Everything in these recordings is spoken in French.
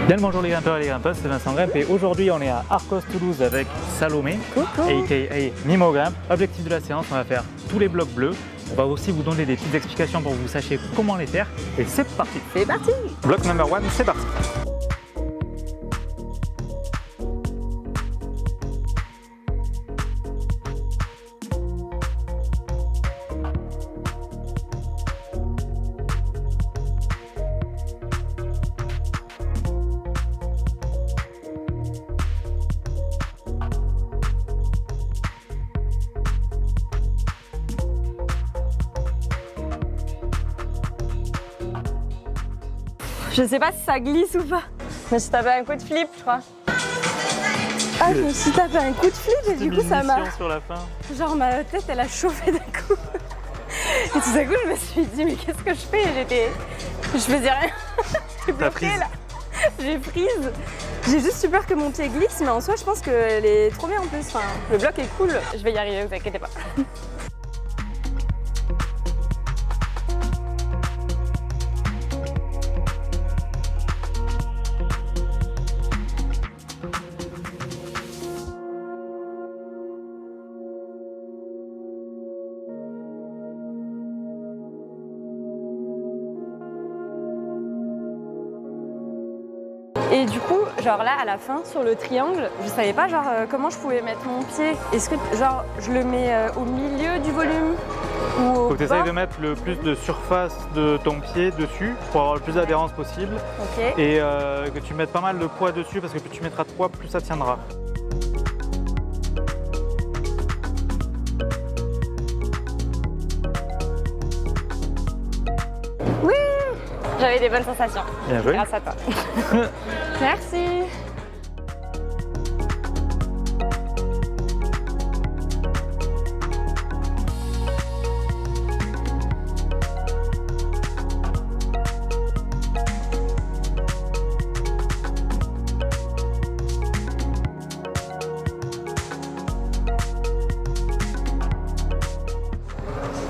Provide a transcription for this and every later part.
Bien le bonjour les grimpeurs et les grimpeuses, c'est Vincent Grimpe et aujourd'hui on est à Arcos Toulouse avec Salomé, aka Mimo Grimpe. Objectif de la séance, on va faire tous les blocs bleus. On va aussi vous donner des petites explications pour que vous sachiez comment les faire. Et c'est parti. C'est parti. Bloc number 1, c'est parti. Je sais pas si ça glisse ou pas. Je me suis tapé un coup de flip, je crois. Ah, je me suis tapé un coup de flip et du coup ça m'a... sur la fin. Genre ma tête elle a chauffé d'un coup. Et tout d'un coup je me suis dit mais qu'est-ce que je fais? Je faisais rien. J'ai bloqué là. J'ai prise. J'ai juste eu peur que mon pied glisse mais en soi je pense qu'elle est trop bien en plus. Enfin, le bloc est cool. Je vais y arriver, vous inquiétez pas. Et du coup, genre là, à la fin, sur le triangle, je savais pas genre comment je pouvais mettre mon pied. Est-ce que genre je le mets au milieu du volume ou au Faut que tu essayes de mettre le plus de surface de ton pied dessus pour avoir le plus d'adhérence possible. Okay. Et que tu mettes pas mal de poids dessus parce que plus tu mettras de poids, plus ça tiendra. Oui, j'avais des bonnes sensations. Bien joué. Grâce à toi. Merci.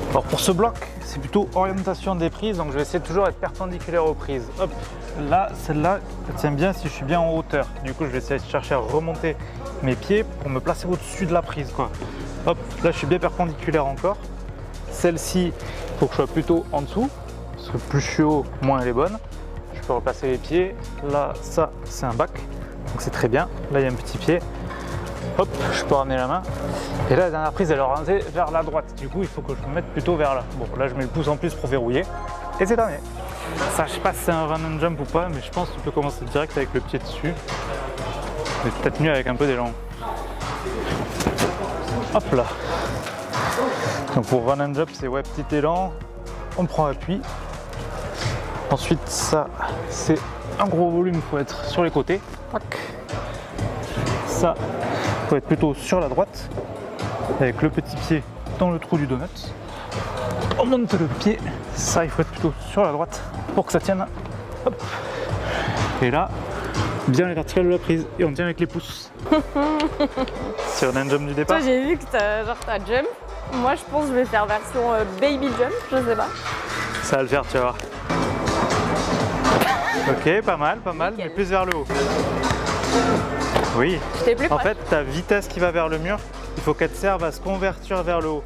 Alors pour ce bloc, c'est plutôt orientation des prises, donc je vais essayer de toujours être perpendiculaire aux prises. Hop, là, celle-là, elle tient bien si je suis bien en hauteur. Du coup, je vais essayer de chercher à remonter mes pieds pour me placer au-dessus de la prise, quoi. Hop, là, je suis bien perpendiculaire encore. Celle-ci, il faut que je sois plutôt en dessous, parce que plus je suis haut, moins elle est bonne. Je peux replacer les pieds. Là, ça, c'est un bac, donc c'est très bien. Là, il y a un petit pied. Hop, je peux ramener la main. Et là, la dernière prise, elle est orientée vers la droite. Du coup, il faut que je me mette plutôt vers là. Bon, là, je mets le pouce en plus pour verrouiller. Et c'est terminé. Ça, je sais pas si c'est un run and jump ou pas, mais je pense que tu peux commencer direct avec le pied dessus. Mais peut-être mieux avec un peu d'élan. Hop là. Donc pour run and jump, c'est ouais, petit élan. On prend appui. Ensuite, ça, c'est un gros volume. Il faut être sur les côtés. Tac. Ça, il faut être plutôt sur la droite. Avec le petit pied dans le trou du donut. On monte le pied, ça il faut être plutôt sur la droite pour que ça tienne. Hop. Et là, bien les verticales de la prise et on tient avec les pouces. Sur un jump du départ. Toi j'ai vu que t'as jump. Moi je pense que je vais faire version baby jump, je sais pas. Ça va le faire, tu vas voir. Ok, pas mal, mais plus vers le haut. Oui. En fait, ta vitesse qui va vers le mur, il faut qu'elle te serve à se convertir vers le haut.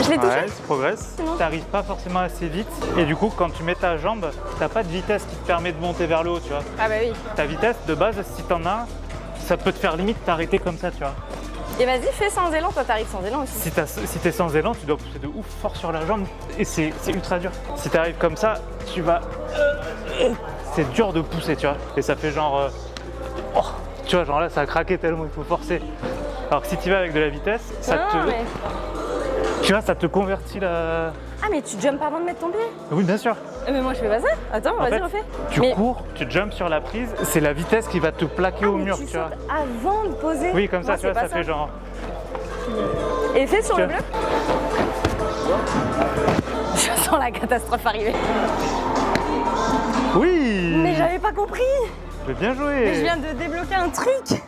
Je l'ai touché. Ouais, tu progresses. Tu n'arrives pas forcément assez vite. Et du coup, quand tu mets ta jambe, tu n'as pas de vitesse qui te permet de monter vers le haut, tu vois. Ah bah oui. Ta vitesse, de base, si tu en as, ça peut te faire limite t'arrêter comme ça, tu vois. Et vas-y, fais sans élan, toi t'arrives sans élan aussi. Si t'es sans élan, tu dois pousser de ouf fort sur la jambe et c'est ultra dur. Si tu arrives comme ça, tu vas... C'est dur de pousser, tu vois. Et ça fait genre... Oh, tu vois, genre là, ça a craqué tellement il faut forcer. Alors que si tu vas avec de la vitesse, ça mais... Tu vois, ça te convertit la... Ah mais tu jumps avant de mettre ton pied? Oui, bien sûr. Mais moi je fais pas ça. Attends, vas-y, refais. Tu cours, tu jumps sur la prise, c'est la vitesse qui va te plaquer au mur, tu vois. Avant de poser. Oui, comme ça, tu vois, ça fait genre... Et fais sur le bloc. Je sens la catastrophe arriver. Oui. Mais j'avais pas compris. Bien joué. Mais je viens de débloquer un truc.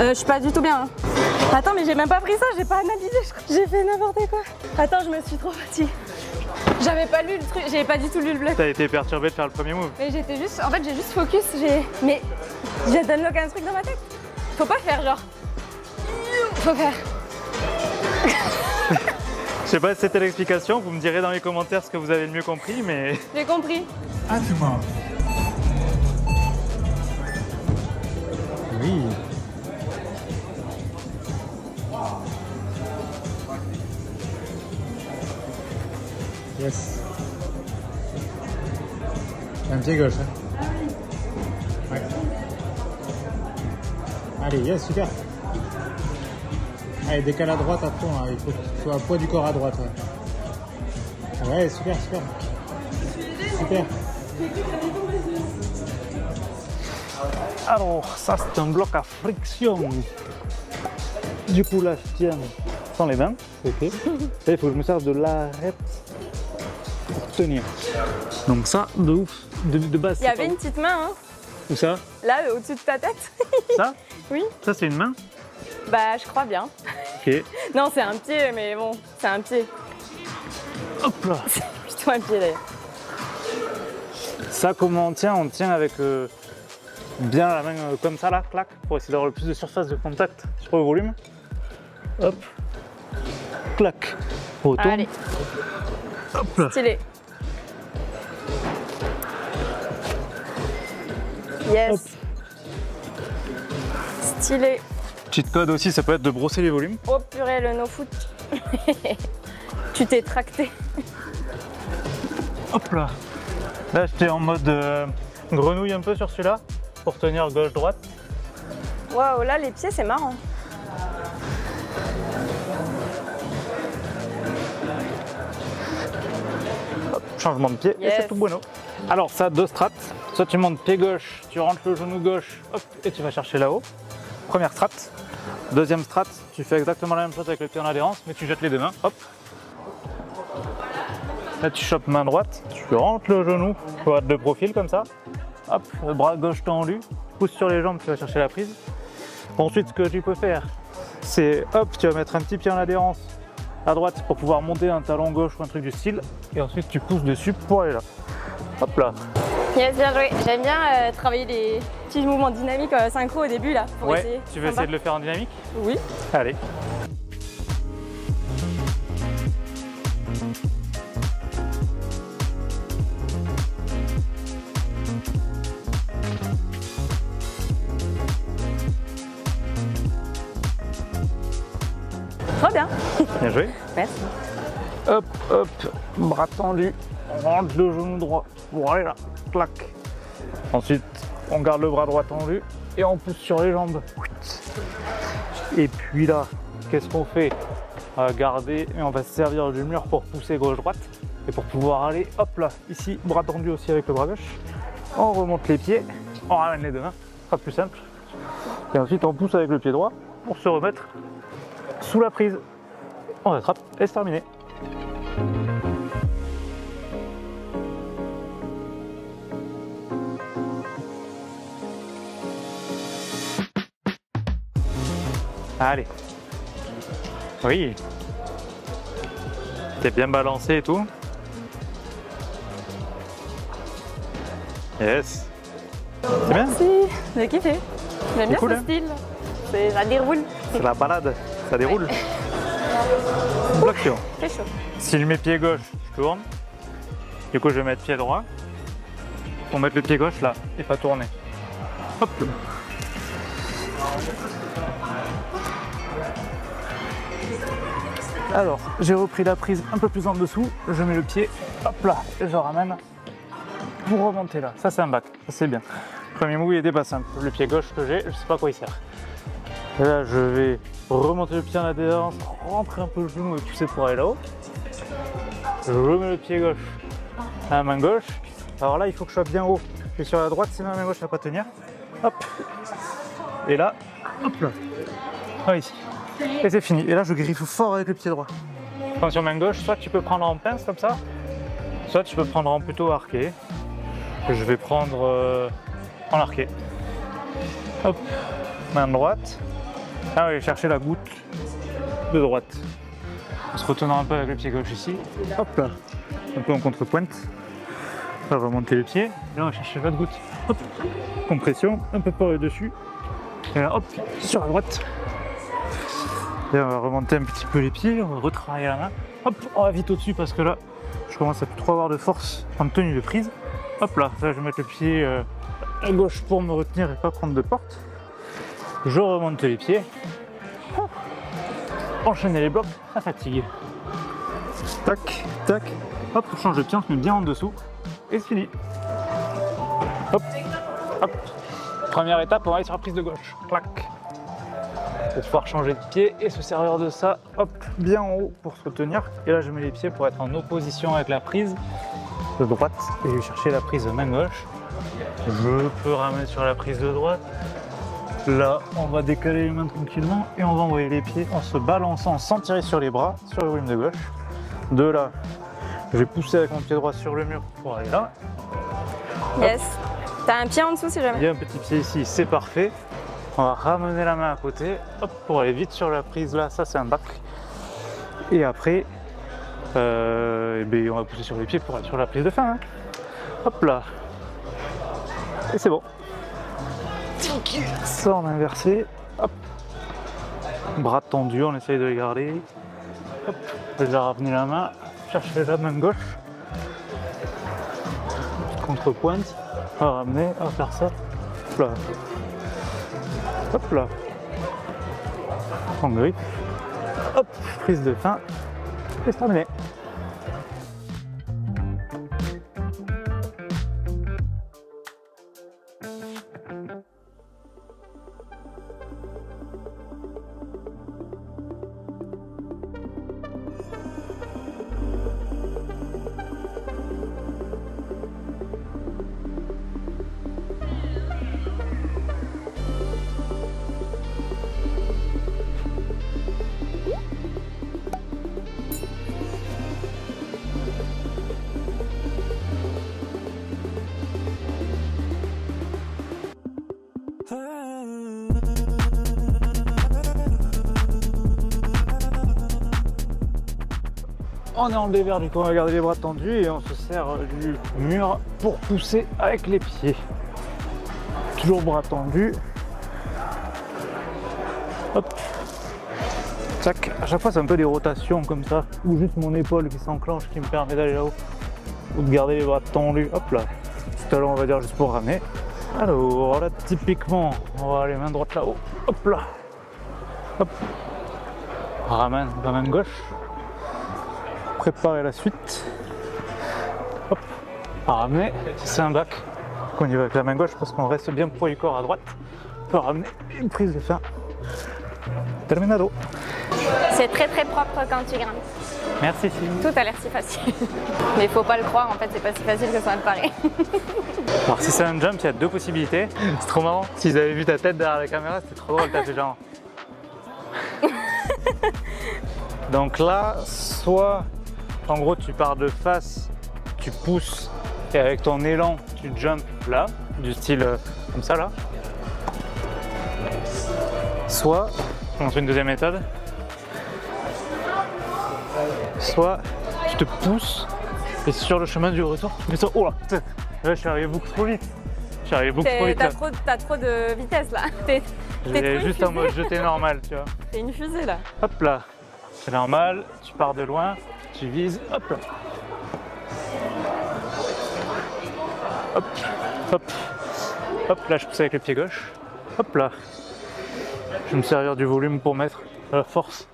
Je suis pas du tout bien. Hein. Attends, mais j'ai même pas pris ça, j'ai pas analysé, je crois. J'ai fait n'importe quoi. Attends, je me suis trop fatiguée. J'avais pas lu le truc, j'avais pas du tout lu le bloc. T'as été perturbé de faire le premier move. Mais j'étais juste, en fait, j'ai juste focus. Mais j'ai d'unlock un truc dans ma tête. Faut pas faire genre. Faut faire. Je sais pas si c'était l'explication, vous me direz dans les commentaires ce que vous avez le mieux compris, mais... J'ai compris. Ah, tu m'as. Oui. Yes. Un pied gauche. Hein. Ouais. Allez, yes, super. Allez, décale à droite à fond, hein. Il faut que tu sois à poids du corps à droite. Ouais, ouais, super, super. Super. Alors, ça c'est un bloc à friction. Du coup, là, je tiens sans les mains. Ok. Et il faut que je me serve de l'arête pour tenir. Donc ça, de ouf. De base. Il y avait une petite main, hein. Où ça? Là, au-dessus de ta tête. Ça? Oui. Ça, c'est une main? Bah, je crois bien. Ok. Non, c'est un pied, mais bon, c'est un pied. Hop là. C'est plutôt un pied d'ailleurs. Ça, comment on tient? On tient avec bien la main comme ça, là, clac, pour essayer d'avoir le plus de surface de contact sur le volume. Hop. Clac. Retourne. Allez. Hop là. Stylé. Yes. Hop. Stylé. Petite code aussi, ça peut être de brosser les volumes. Oh purée, le no-foot. Tu t'es tracté. Hop là. Là, j'étais en mode grenouille un peu sur celui-là, pour tenir gauche-droite. Waouh, là, les pieds, c'est marrant. Hop, changement de pied, Yes. et c'est tout bueno. Alors, ça a deux strates. Soit tu montes pied gauche, tu rentres le genou gauche, hop, et tu vas chercher là-haut. Première strate. Deuxième strate, tu fais exactement la même chose avec le pied en adhérence, mais tu jettes les deux mains, hop. Là, tu chopes main droite, tu rentres le genou, pour être de profil comme ça. Hop, le bras gauche tendu, pousse sur les jambes, tu vas chercher la prise. Ensuite, ce que tu peux faire, c'est hop, tu vas mettre un petit pied en adhérence à droite pour pouvoir monter un talon gauche ou un truc du style. Et ensuite, tu pousses dessus pour aller là. Hop là. Yes, bien joué. J'aime bien travailler les petits mouvements dynamiques synchro au début là. Pour Ouais, essayer. tu veux essayer de le faire en dynamique? Oui. Allez. Trop bien. Bien joué. Merci. Hop, hop, bras tendu, on rentre le genou droit, voilà, là, clac. Ensuite, on garde le bras droit tendu et on pousse sur les jambes. Et puis là, qu'est-ce qu'on fait? On va garder et on va se servir du mur pour pousser gauche-droite. Et pour pouvoir aller, hop là, ici, bras tendu aussi avec le bras gauche. On remonte les pieds, on ramène les deux mains, ce sera plus simple. Et ensuite, on pousse avec le pied droit pour se remettre sous la prise. On rattrape et c'est terminé. Allez. Oui. T'es bien balancé et tout. Yes. C'est bien? Merci. J'ai kiffé. J'aime bien cool, ce hein? style. Ça déroule. C'est la balade, ça déroule. Bloction. C'est chaud. Si je mets pied gauche, je tourne. Du coup, je vais mettre pied droit. Pour mettre le pied gauche là et pas tourner. Hop. Alors, j'ai repris la prise un peu plus en dessous. Je mets le pied, hop là, et je ramène pour remonter là. Ça, c'est un back, ça c'est bien. Premier move, il était pas simple. Le pied gauche que j'ai, je sais pas à quoi il sert. Et là, je vais remonter le pied en adhérence, rentrer un peu le genou et pousser pour aller là-haut. Je remets le pied gauche à la main gauche. Alors là, il faut que je sois bien haut. Je suis sur la droite, sinon la main gauche ne va pas tenir. Hop. Et là, hop là. Ah, ici. Et c'est fini. Et là, je griffe fort avec le pied droit. Attention, main gauche, soit tu peux prendre en pince comme ça, soit tu peux prendre en plutôt arqué. Je vais prendre en arqué. Hop. Main droite. Là, on va aller chercher la goutte de droite. En se retenant un peu avec le pied gauche ici. Hop là. Un peu en contrepointe. On va remonter le pied. Et là, on va chercher l'autre goutte. Hop. Compression, un peu par le dessus. Et là, hop, sur la droite. Et on va remonter un petit peu les pieds. On va retravailler la main. Hop, on va vite au-dessus parce que là, je commence à plus trop avoir de force en tenue de prise. Hop là, là je vais mettre le pied à gauche pour me retenir et pas prendre de porte. Je remonte les pieds. Enchaîner les blocs, ça fatigue. Tac, tac. Hop, on change de pied, on se met bien en dessous. Et c'est fini. Hop, hop. Première étape, on va aller sur la prise de gauche. Clac. Pour pouvoir changer de pied et se servir de ça, hop, bien en haut pour se retenir. Et là, je mets les pieds pour être en opposition avec la prise de droite. Et je vais chercher la prise de main gauche. Je peux ramener sur la prise de droite. Là, on va décaler les mains tranquillement et on va envoyer les pieds en se balançant sans tirer sur les bras, sur le volume de gauche. De là, je vais pousser avec mon pied droit sur le mur pour aller là. Yes. T'as un pied en dessous si jamais. Il y a un petit pied ici, c'est parfait. On va ramener la main à côté, hop, pour aller vite sur la prise là, ça c'est un bac. Et après, on va pousser sur les pieds pour aller sur la prise de fin. Hein. Hop là. Et c'est bon. Ça on a inversé. Hop. Bras tendus, on essaye de les garder. Hop. Déjà ramener la main, chercher la main gauche. Contrepointe. On va ramener, on va faire ça. Hop là. Hop là. En griffe. Hop. Prise de fin. Et c'est terminé. On est en dévers, du coup on va garder les bras tendus et on se sert du mur pour pousser avec les pieds. Toujours bras tendus. Hop. Tac. À chaque fois c'est un peu des rotations comme ça, ou juste mon épaule qui s'enclenche qui me permet d'aller là-haut. Ou de garder les bras tendus. Hop là. Tout à l'heure on va dire juste pour ramener. Alors là typiquement on va aller main droite là-haut. Hop là. Hop. Ramène la main gauche. Préparer la suite. Hop. Ramener. C'est un bac. On y va avec la main gauche parce qu'on reste bien poids du corps à droite. On peut ramener une prise de fin. Terminado. C'est très très propre quand tu grimpes. Merci Sylvie. Tout a l'air si facile. Mais faut pas le croire, en fait c'est pas si facile que ça me paraît. Alors si c'est un jump, il y a deux possibilités. C'est trop marrant. S'ils avaient vu ta tête derrière la caméra, c'était trop drôle. T'as fait genre. Donc là, soit en gros tu pars de face, tu pousses et avec ton élan tu jumps là, du style comme ça là. Soit, on montre une deuxième méthode, soit tu te pousses et sur le chemin du retour tu fais ça. Oh là, là je suis arrivé beaucoup trop vite. Je suis arrivé beaucoup trop vite. T'as trop de vitesse là. J'étais juste en mode jeté normal, tu vois. T'es une fusée là. Hop là, c'est normal, tu pars de loin, tu vises, hop là. Hop, hop, hop, là je pousse avec le pied gauche. Hop là. Je vais me servir du volume pour mettre la force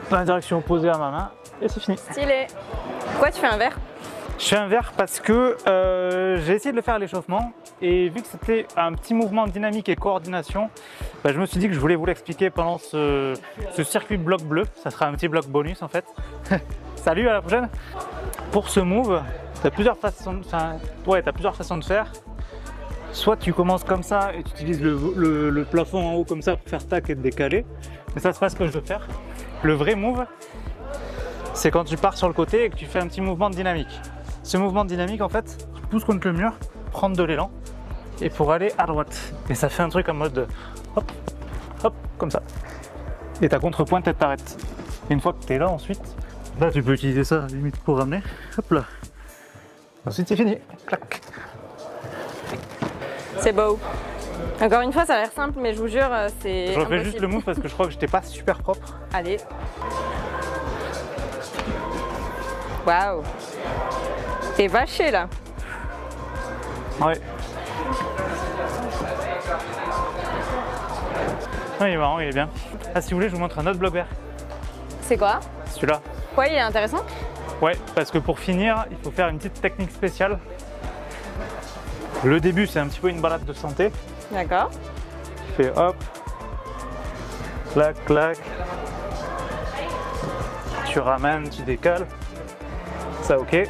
dans la direction opposée à ma main et c'est fini. Stylé. Pourquoi tu fais un verre? Je fais un verre parce que j'ai essayé de le faire à l'échauffement et vu que c'était un petit mouvement dynamique et coordination, bah, je me suis dit que je voulais vous l'expliquer pendant ce circuit bloc bleu. Ça sera un petit bloc bonus en fait. Salut, à la prochaine. Pour ce move, tu as plusieurs façons de faire. Soit tu commences comme ça et tu utilises le plafond en haut comme ça pour faire tac et te décaler. Mais ça c'est pas ce que je veux faire. Le vrai move, c'est quand tu pars sur le côté et que tu fais un petit mouvement de dynamique. Ce mouvement de dynamique, en fait, tu pousses contre le mur, prendre de l'élan et pour aller à droite. Et ça fait un truc en mode hop, hop, comme ça. Et ta contrepointe, elle t'arrête. Et une fois que tu es là, ensuite, là, tu peux utiliser ça limite pour ramener. Hop là. Ensuite, c'est fini. Clac. C'est beau. Encore une fois, ça a l'air simple, mais je vous jure, c'est. Je refais juste le move parce que je crois que j'étais pas super propre. Allez. Waouh. T'es vaché là. Ouais. Ouais, il est marrant, il est bien. Ah, si vous voulez, je vous montre un autre bloc vert. C'est quoi? Celui-là. Ouais, il est intéressant. Ouais, parce que pour finir, il faut faire une petite technique spéciale. Le début, c'est un petit peu une balade de santé. D'accord. Tu fais hop, clac, clac. Tu ramènes, tu décales. Ça, ok.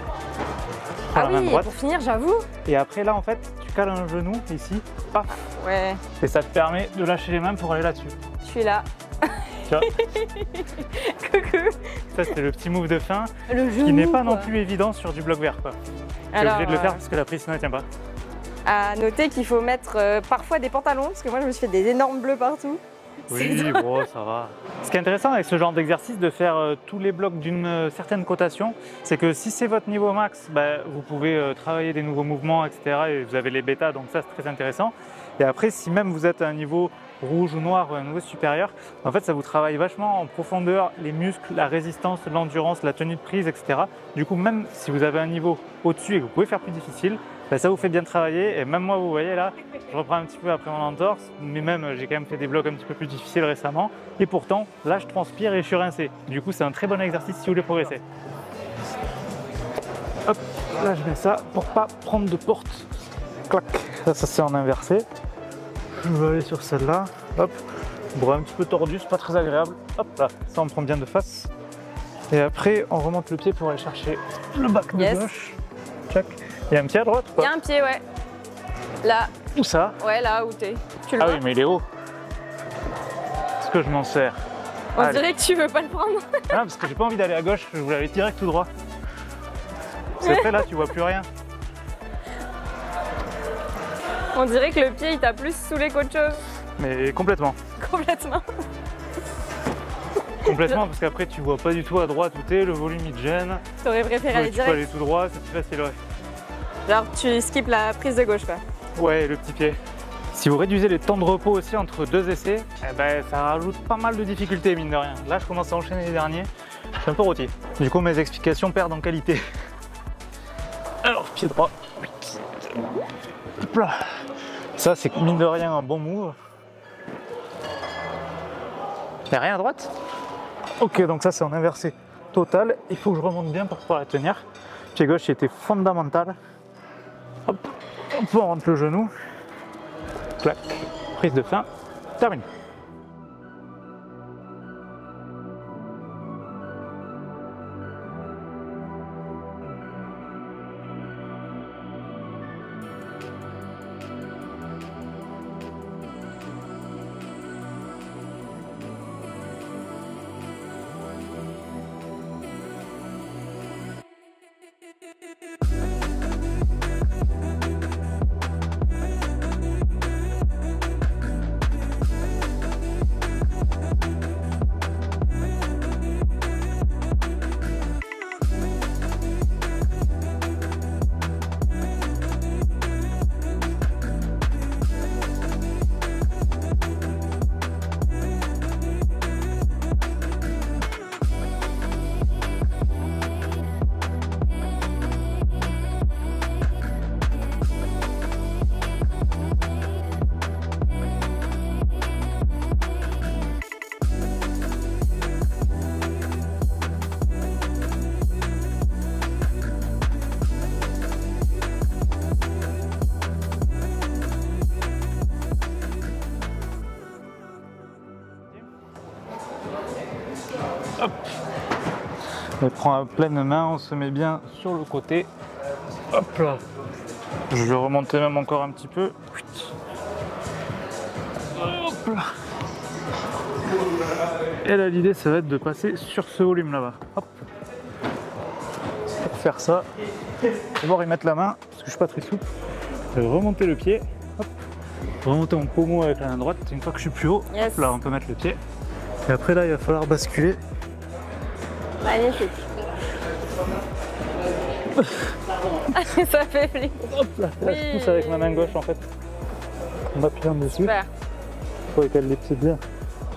Ah la main oui, droite. pour finir, j'avoue. Et après, là, en fait, tu cales un genou ici, paf. Ouais, Et ça te permet de lâcher les mains pour aller là-dessus. je suis là. Tu vois, Coucou. ça, c'était le petit move de fin Le genou. qui n'est pas non quoi. plus évident sur du bloc vert, quoi. Tu es Alors, obligé de le faire parce que la prise sinon elle tient pas. à noter qu'il faut mettre parfois des pantalons, parce que moi, je me suis fait des énormes bleus partout. Oui, bon, ça va. Ce qui est intéressant avec ce genre d'exercice, de faire tous les blocs d'une certaine cotation, c'est que si c'est votre niveau max, bah, vous pouvez travailler des nouveaux mouvements, etc. Et vous avez les bêtas, donc ça c'est très intéressant. Et après, si même vous êtes à un niveau rouge ou noir ou à un niveau supérieur, en fait ça vous travaille vachement en profondeur les muscles, la résistance, l'endurance, la tenue de prise, etc. Du coup, même si vous avez un niveau au-dessus et que vous pouvez faire plus difficile, bah, ça vous fait bien travailler. Et même moi, vous voyez là, je reprends un petit peu après mon entorse, mais même j'ai quand même fait des blocs un petit peu plus difficiles récemment. Et pourtant, là je transpire et je suis rincé. Du coup, c'est un très bon exercice si vous voulez progresser. Hop, là je mets ça pour pas prendre de porte. Clac, ça c'est en inversé. Je vais aller sur celle-là, hop, bras un petit peu tordu, c'est pas très agréable. Hop là, ça on prend bien de face. Et après, on remonte le pied pour aller chercher le bac de gauche. Check. Il y a un pied à droite ou pas? Il y a un pied, ouais. Là. Où ça? Ouais, là où t'es. Tu le Ah vois? oui, mais il est haut. Est-ce que je m'en sers? On Allez. dirait que tu veux pas le prendre. Ah, parce que j'ai pas envie d'aller à gauche, je voulais aller direct tout droit. Parce qu'après là, tu vois plus rien. On dirait que le pied, il t'a plus saoulé qu'autre chose. Mais complètement. Complètement. Complètement, parce qu'après tu vois pas du tout à droite où t'es, le volume il te gêne. T'aurais préféré aller Tu peux direct. aller tout droit, c'est plus facile, ouais. Genre, tu skippes la prise de gauche, quoi. Ouais, le petit pied. Si vous réduisez les temps de repos aussi entre deux essais, eh ben, ça rajoute pas mal de difficultés, mine de rien. Là, je commence à enchaîner les derniers. Je suis un peu rôti. Du coup, mes explications perdent en qualité. Alors, pied droit. Hop là. Ça, c'est mine de rien un bon move. Y'a rien à droite? Ok, donc ça, c'est en inversé total. Il faut que je remonte bien pour pouvoir la tenir. Pied gauche, il était fondamental. Hop, on rentre le genou. Clac, prise de fin, terminé. Hop. On prend à pleine main, on se met bien sur le côté. Hop là. Je vais remonter même encore un petit peu. Hop là. Et là, l'idée, ça va être de passer sur ce volume là-bas. Hop. Pour faire ça, d'abord y mettre la main, parce que je suis pas très souple. Je vais remonter le pied. Hop. remonter mon pommeau avec la main droite. Une fois que je suis plus haut, Yes. hop là, on peut mettre le pied. Et après là, il va falloir basculer. Magnifique. Ça fait flipper. Hop là, là je pousse avec ma main gauche en fait. En appuyant dessus. Super. Il faut qu'elle les pieds bien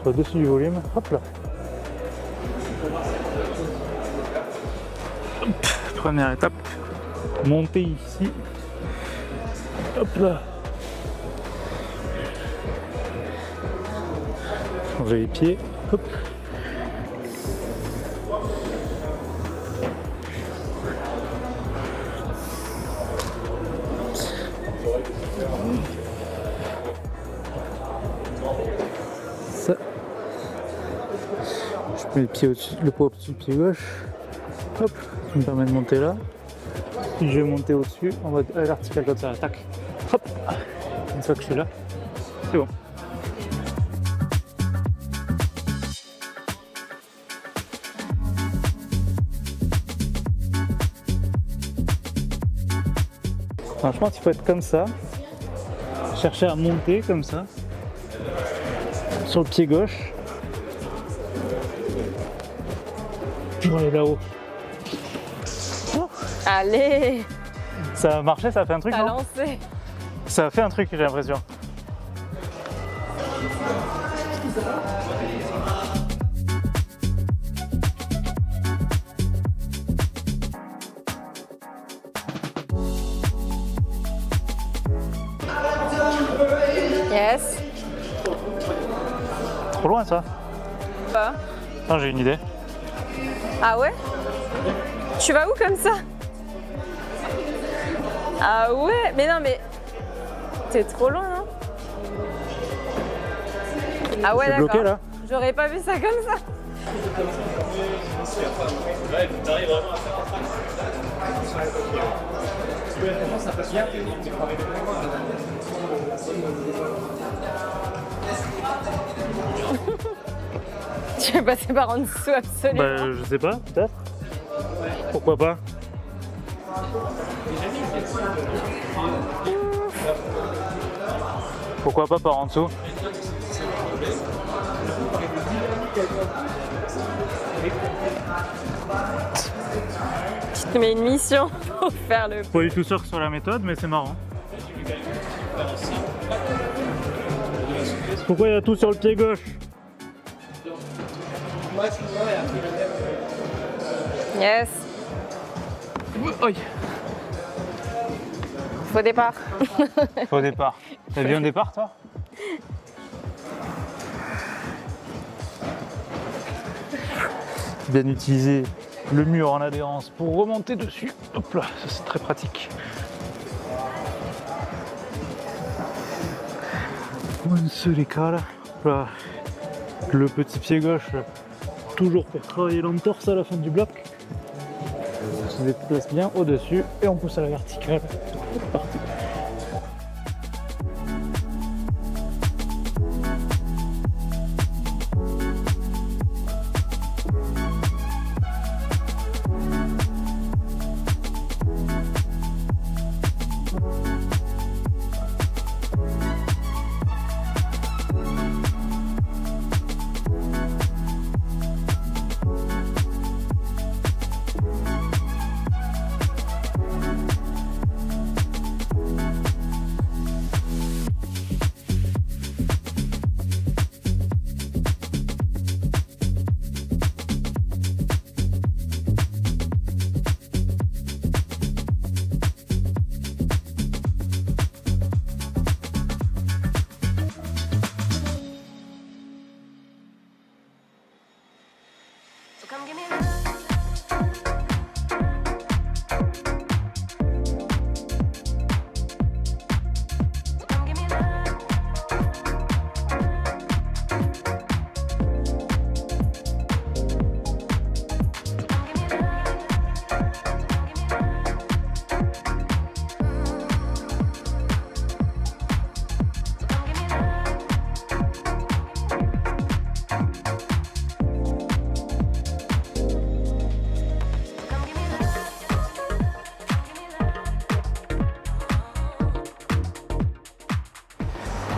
sur le dessus du volume. Hop là. Hop. Première étape, monter ici. Hop là. Changer les pieds. Hop. Ça. Je mets le pied au-dessus, le poids au-dessus du pied gauche. Hop, ça me permet de monter là. Si je vais monter au-dessus, on va à la verticale comme ça, tac. Hop. Une fois que je suis là, c'est bon. Franchement, il faut être comme ça, chercher à monter comme ça, sur le pied gauche, pour aller là-haut. Oh, Allez, ça a marché, ça a fait un truc, t'as non? lancé. Ça a fait un truc, j'ai l'impression. Yes. Trop loin ça? Pas. Attends, j'ai une idée. Ah ouais? Tu vas où comme ça? Ah ouais? Mais non, mais t'es trop loin, non? Ah ouais, C'est d'accord. bloqué là? J'aurais pas vu ça comme ça. Tu vais passer par en dessous absolument. Bah, je sais pas, peut-être. Pourquoi pas? Pourquoi pas par en dessous? Tu te mets une mission pour faire le. Pas du tout sûr sur la méthode, mais c'est marrant. Pourquoi il y a tout sur le pied gauche? Yes. Oi. Faux départ. Au départ. T'as vu un départ toi? Bien utiliser le mur en adhérence pour remonter dessus. Hop là, ça c'est très pratique. Un seul écart là. Hop là. Le petit pied gauche, toujours pour travailler l'entorse à la fin du bloc. On se déplace bien au-dessus et on pousse à la verticale. C'est parti.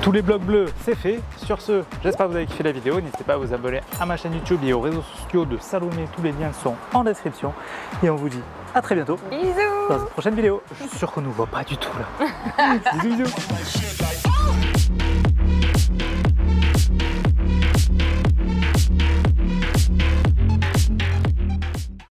Tous les blocs bleus, c'est fait. Sur ce, j'espère que vous avez kiffé la vidéo. N'hésitez pas à vous abonner à ma chaîne YouTube et aux réseaux sociaux de Salomé. Tous les liens sont en description. Et on vous dit à très bientôt Bisous dans une prochaine vidéo. Je suis sûr qu'on ne nous voit pas du tout là. Bisous, bisous.